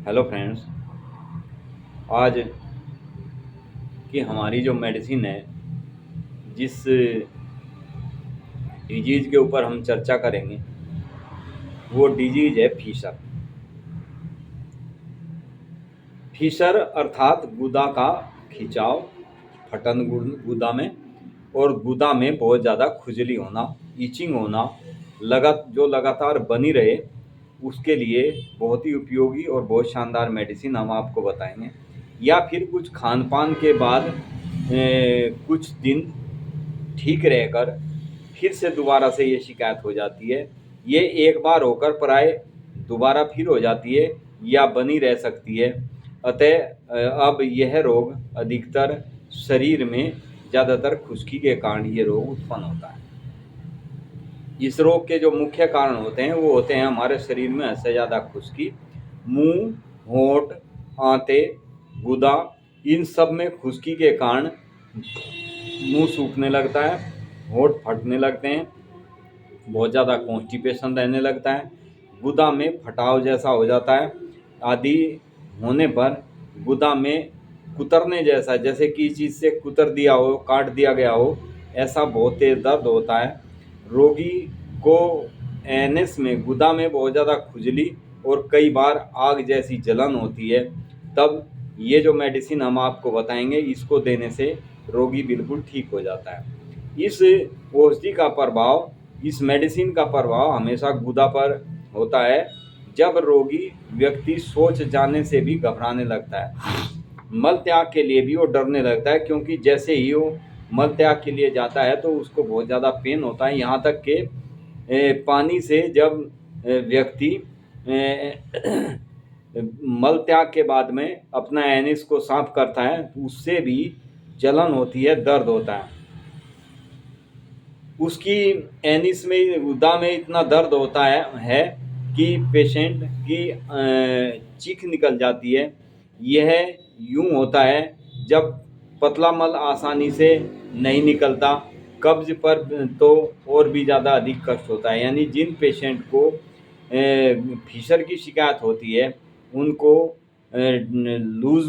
Hello friends. आज की हमारी जो मेडिसिन है, जिस डिजीज़ के ऊपर हम चर्चा करेंगे वो डिजीज़ है फीसर। फीसर अर्थात गुदा का खिंचाव, फटन गुदा में, और गुदा में बहुत ज़्यादा खुजली होना, ईचिंग होना, जो लगातार बनी रहे, उसके लिए बहुत ही उपयोगी और बहुत शानदार मेडिसिन हम आपको बताएंगे। या फिर कुछ खान पान के बाद कुछ दिन ठीक रहकर फिर से दोबारा से ये शिकायत हो जाती है। ये एक बार होकर प्राय दोबारा फिर हो जाती है या बनी रह सकती है। अतः अब यह रोग अधिकतर शरीर में ज़्यादातर खुश्की के कारण ये रोग उत्पन्न होता है। इस रोग के जो मुख्य कारण होते हैं वो होते हैं हमारे शरीर में हद से ज़्यादा खुश्की, मुंह, होंठ, आंते, गुदा, इन सब में खुश्की के कारण मुंह सूखने लगता है, होंठ फटने लगते हैं, बहुत ज़्यादा कॉन्स्टिपेशन रहने लगता है, गुदा में फटाव जैसा हो जाता है आदि होने पर गुदा में कुतरने जैसा, जैसे कि चीज़ से कुतर दिया हो, काट दिया गया हो, ऐसा बहुत तेज दर्द होता है। रोगी को एनएस में गुदा में बहुत ज़्यादा खुजली और कई बार आग जैसी जलन होती है। तब ये जो मेडिसिन हम आपको बताएंगे इसको देने से रोगी बिल्कुल ठीक हो जाता है। इस औषधि का प्रभाव, इस मेडिसिन का प्रभाव हमेशा गुदा पर होता है जब रोगी व्यक्ति सोच जाने से भी घबराने लगता है, मल त्याग के लिए भी वो डरने लगता है, क्योंकि जैसे ही वो मल त्याग के लिए जाता है तो उसको बहुत ज़्यादा पेन होता है। यहाँ तक कि पानी से जब व्यक्ति मल त्याग के बाद में अपना एनिस को साफ करता है उससे भी जलन होती है, दर्द होता है। उसकी एनिस में, गुदा में इतना दर्द होता है कि पेशेंट की चीख निकल जाती है। यह यूं होता है जब पतला मल आसानी से नहीं निकलता। कब्ज पर तो और भी ज़्यादा अधिक कष्ट होता है। यानी जिन पेशेंट को फीसर की शिकायत होती है उनको लूज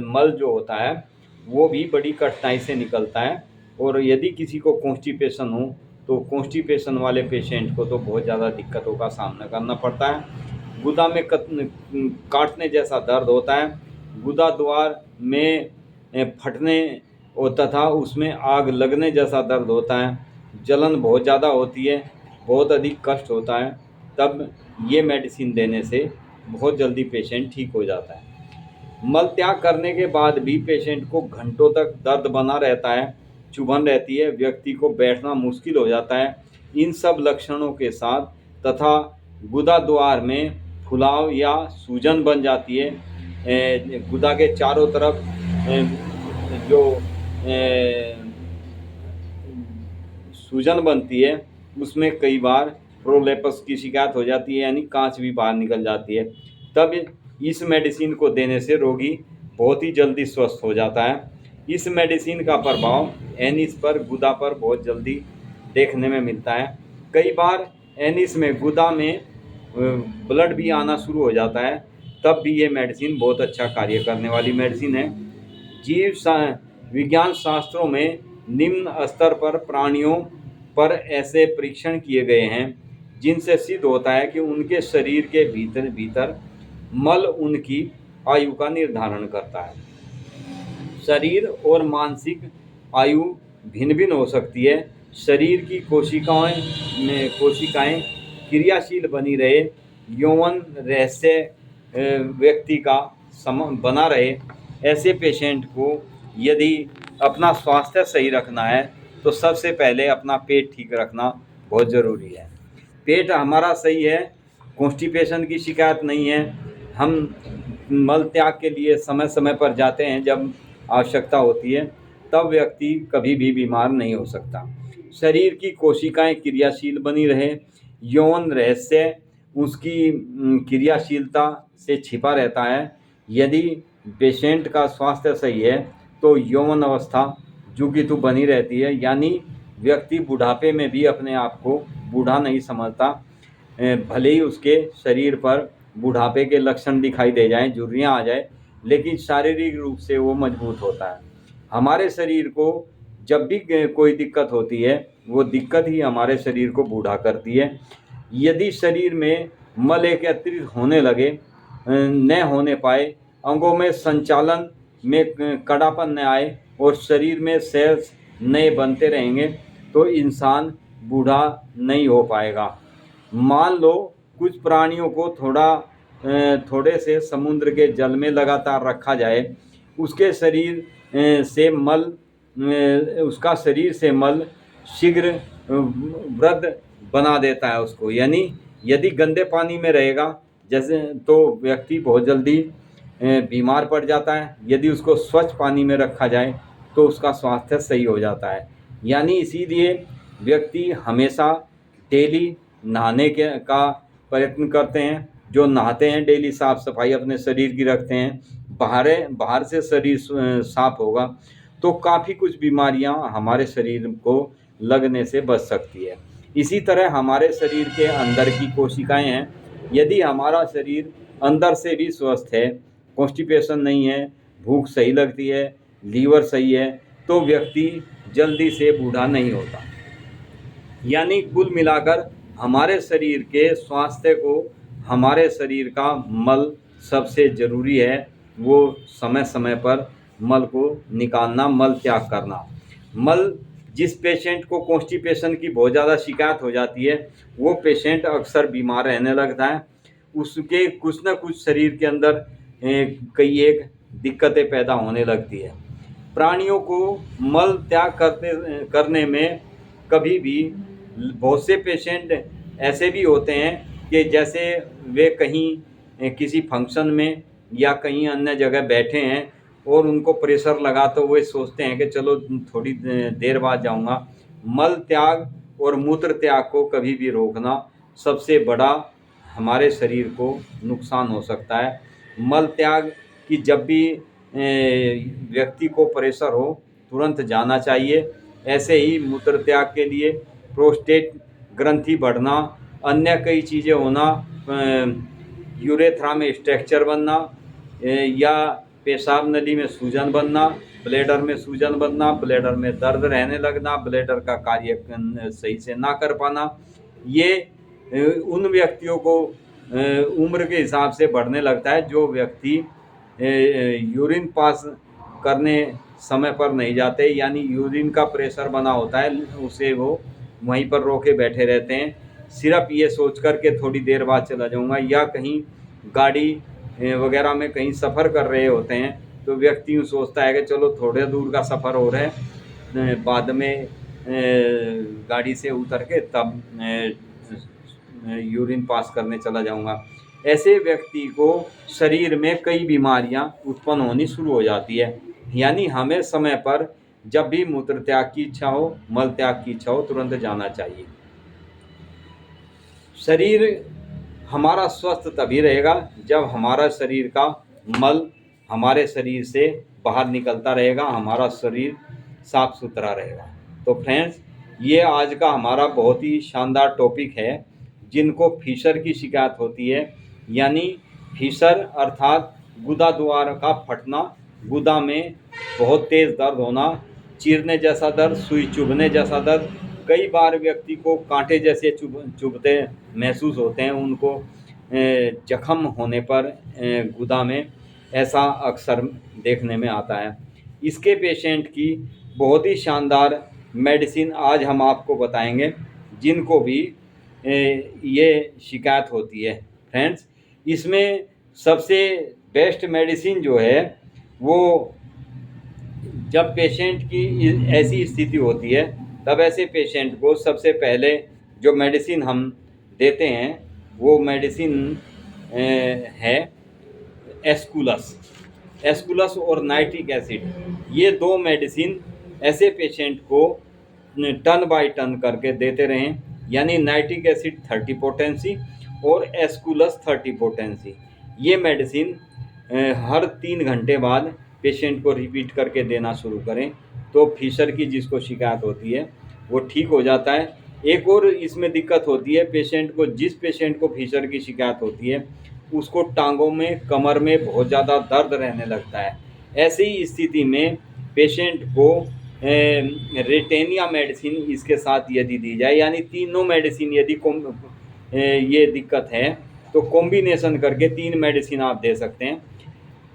मल जो होता है वो भी बड़ी कठिनाई से निकलता है। और यदि किसी को कॉन्स्टिपेशन हो तो कॉन्स्टिपेशन वाले पेशेंट को तो बहुत ज़्यादा दिक्कतों का सामना करना पड़ता है। गुदा में काटने जैसा दर्द होता है, गुदा द्वार में फटने और तथा उसमें आग लगने जैसा दर्द होता है, जलन बहुत ज़्यादा होती है, बहुत अधिक कष्ट होता है। तब ये मेडिसिन देने से बहुत जल्दी पेशेंट ठीक हो जाता है। मल त्याग करने के बाद भी पेशेंट को घंटों तक दर्द बना रहता है, चुभन रहती है, व्यक्ति को बैठना मुश्किल हो जाता है। इन सब लक्षणों के साथ तथा गुदा द्वार में फुलाव या सूजन बन जाती है। गुदा के चारों तरफ जो सूजन बनती है उसमें कई बार प्रोलेप्स की शिकायत हो जाती है, यानी कांच भी बाहर निकल जाती है। तब इस मेडिसिन को देने से रोगी बहुत ही जल्दी स्वस्थ हो जाता है। इस मेडिसिन का प्रभाव एनिस पर, गुदा पर बहुत जल्दी देखने में मिलता है। कई बार एनिस में, गुदा में ब्लड भी आना शुरू हो जाता है, तब भी ये मेडिसिन बहुत अच्छा कार्य करने वाली मेडिसिन है। विज्ञान शास्त्रों में निम्न स्तर पर प्राणियों पर ऐसे परीक्षण किए गए हैं जिनसे सिद्ध होता है कि उनके शरीर के भीतर मल उनकी आयु का निर्धारण करता है। शरीर और मानसिक आयु भिन्न भिन्न हो सकती है। शरीर की कोशिकाएं क्रियाशील बनी रहे, यौवन रहस्य व्यक्ति का बना रहे, ऐसे पेशेंट को यदि अपना स्वास्थ्य सही रखना है तो सबसे पहले अपना पेट ठीक रखना बहुत ज़रूरी है। पेट हमारा सही है, कॉन्स्टिपेशन की शिकायत नहीं है, हम मल त्याग के लिए समय समय पर जाते हैं जब आवश्यकता होती है, तब व्यक्ति कभी भी बीमार नहीं हो सकता। शरीर की कोशिकाएं क्रियाशील बनी रहे, यौन रहस्य उसकी क्रियाशीलता से छिपा रहता है। यदि पेशेंट का स्वास्थ्य सही है तो यौवन अवस्था जुगितु बनी रहती है, यानी व्यक्ति बुढ़ापे में भी अपने आप को बूढ़ा नहीं समझता, भले ही उसके शरीर पर बुढ़ापे के लक्षण दिखाई दे जाएं, झुर्रियाँ आ जाए, लेकिन शारीरिक रूप से वो मजबूत होता है। हमारे शरीर को जब भी कोई दिक्कत होती है, वो दिक्कत ही हमारे शरीर को बूढ़ा करती है। यदि शरीर में मल एकत्रित होने लगे, न होने पाए, अंगों में संचालन में कड़ापन न आए और शरीर में सेल्स नए बनते रहेंगे, तो इंसान बूढ़ा नहीं हो पाएगा। मान लो कुछ प्राणियों को थोड़े से समुद्र के जल में लगातार रखा जाए, उसके शरीर से मल उसका शरीर से मल शीघ्र वृद्ध बना देता है उसको। यानी यदि गंदे पानी में रहेगा जैसे, तो व्यक्ति बहुत जल्दी बीमार पड़ जाता है। यदि उसको स्वच्छ पानी में रखा जाए तो उसका स्वास्थ्य सही हो जाता है। यानी इसीलिए व्यक्ति हमेशा डेली नहाने का प्रयत्न करते हैं। जो नहाते हैं डेली, साफ सफाई अपने शरीर की रखते हैं, बाहर से शरीर साफ होगा तो काफ़ी कुछ बीमारियां हमारे शरीर को लगने से बच सकती है। इसी तरह हमारे शरीर के अंदर की कोशिकाएं हैं। यदि हमारा शरीर अंदर से भी स्वस्थ है, कॉन्स्टिपेशन नहीं है, भूख सही लगती है, लीवर सही है, तो व्यक्ति जल्दी से बूढ़ा नहीं होता। यानी कुल मिलाकर हमारे शरीर के स्वास्थ्य को हमारे शरीर का मल सबसे ज़रूरी है। वो समय समय पर मल को निकालना, मल त्याग करना। मल जिस पेशेंट को कॉन्स्टिपेशन की बहुत ज़्यादा शिकायत हो जाती है, वो पेशेंट अक्सर बीमार रहने लगता है। उसके कुछ न कुछ शरीर के अंदर कई एक दिक्कतें पैदा होने लगती है। प्राणियों को मल त्याग करने में कभी भी बहुत से पेशेंट ऐसे भी होते हैं कि जैसे वे कहीं किसी फंक्शन में या कहीं अन्य जगह बैठे हैं और उनको प्रेशर लगा, तो वे सोचते हैं कि चलो थोड़ी देर बाद जाऊंगा। मल त्याग और मूत्र त्याग को कभी भी रोकना सबसे बड़ा हमारे शरीर को नुकसान हो सकता है। मल त्याग की जब भी व्यक्ति को प्रेशर हो, तुरंत जाना चाहिए। ऐसे ही मूत्र त्याग के लिए प्रोस्टेट ग्रंथि बढ़ना, अन्य कई चीज़ें होना, यूरेथ्रा में स्ट्रक्चर बनना, या पेशाब नली में सूजन बनना, ब्लैडर में सूजन बनना, ब्लैडर में दर्द रहने लगना, ब्लैडर का कार्य सही से ना कर पाना, ये उन व्यक्तियों को उम्र के हिसाब से बढ़ने लगता है। जो व्यक्ति यूरिन पास करने समय पर नहीं जाते, यानी यूरिन का प्रेशर बना होता है, उसे वो वहीं पर रोके बैठे रहते हैं, सिर्फ ये सोच कर के थोड़ी देर बाद चला जाऊंगा, या कहीं गाड़ी वगैरह में कहीं सफ़र कर रहे होते हैं तो व्यक्ति यूँ सोचता है कि चलो थोड़े दूर का सफ़र हो रहा है, बाद में गाड़ी से उतर के तब यूरिन पास करने चला जाऊंगा। ऐसे व्यक्ति को शरीर में कई बीमारियां उत्पन्न होनी शुरू हो जाती है। यानी हमें समय पर जब भी मूत्र त्याग की इच्छा हो, मल त्याग की इच्छा हो, तुरंत जाना चाहिए। शरीर हमारा स्वस्थ तभी रहेगा जब हमारा शरीर का मल हमारे शरीर से बाहर निकलता रहेगा, हमारा शरीर साफ सुथरा रहेगा। तो फ्रेंड्स, ये आज का हमारा बहुत ही शानदार टॉपिक है। जिनको फीसर की शिकायत होती है, यानी फीसर अर्थात गुदा द्वार का फटना, गुदा में बहुत तेज़ दर्द होना, चीरने जैसा दर्द, सुई चुभने जैसा दर्द, कई बार व्यक्ति को कांटे जैसे चुभते महसूस होते हैं, उनको जख्म होने पर गुदा में, ऐसा अक्सर देखने में आता है। इसके पेशेंट की बहुत ही शानदार मेडिसिन आज हम आपको बताएंगे, जिनको भी ये शिकायत होती है। फ्रेंड्स, इसमें सबसे बेस्ट मेडिसिन जो है, वो जब पेशेंट की ऐसी स्थिति होती है, तब ऐसे पेशेंट को सबसे पहले जो मेडिसिन हम देते हैं, वो मेडिसिन है एस्कुलस और नाइट्रिक एसिड। ये दो मेडिसिन ऐसे पेशेंट को टन बाय टन करके देते रहें, यानी नाइट्रिक एसिड 30 पोटेंसी और एस्कुलस 30 पोटेंसी। ये मेडिसिन हर 3 घंटे बाद पेशेंट को रिपीट करके देना शुरू करें, तो फीसर की जिसको शिकायत होती है वो ठीक हो जाता है। एक और इसमें दिक्कत होती है पेशेंट को, जिस पेशेंट को फीसर की शिकायत होती है उसको टांगों में, कमर में बहुत ज़्यादा दर्द रहने लगता है। ऐसी स्थिति में पेशेंट को रेटेनिया मेडिसिन इसके साथ यदि दी जाए, यानी तीनों मेडिसिन यदि ये दिक्कत है तो कॉम्बिनेशन करके 3 मेडिसिन आप दे सकते हैं।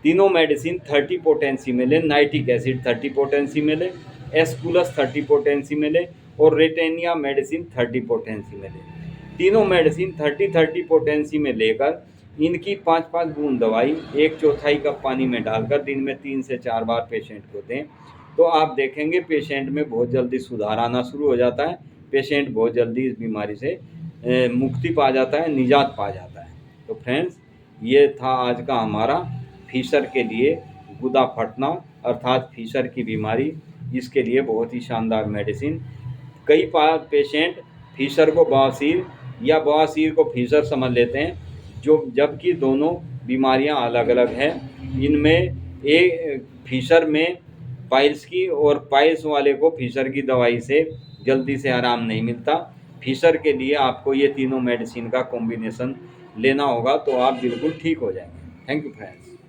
तीनों मेडिसिन 30 पोटेंसी में ले, नाइट्रिक एसिड 30 पोटेंसी में ले, एस्कुलस 30 पोटेंसी में ले और रेटेनिया मेडिसिन 30 पोटेंसी में ले। तीनों मेडिसिन 30-30 पोटेंसी में लेकर इनकी 5-5 बूंद दवाई 1/4 कप पानी में डालकर दिन में 3 से 4 बार पेशेंट को दें, तो आप देखेंगे पेशेंट में बहुत जल्दी सुधार आना शुरू हो जाता है। पेशेंट बहुत जल्दी इस बीमारी से मुक्ति पा जाता है, निजात पा जाता है। तो फ्रेंड्स, ये था आज का हमारा फीसर के लिए गुदा फटना अर्थात फीसर की बीमारी, इसके लिए बहुत ही शानदार मेडिसिन। कई बार पेशेंट फीसर को बवासीर या बवासीर को फीसर समझ लेते हैं, जबकि दोनों बीमारियां अलग अलग हैं। इनमें एक फीसर में पाइल्स की, और पाइल्स वाले को फीसर की दवाई से जल्दी से आराम नहीं मिलता। फीसर के लिए आपको ये तीनों मेडिसिन का कॉम्बिनेशन लेना होगा, तो आप बिल्कुल ठीक हो जाएंगे। Thank you friends.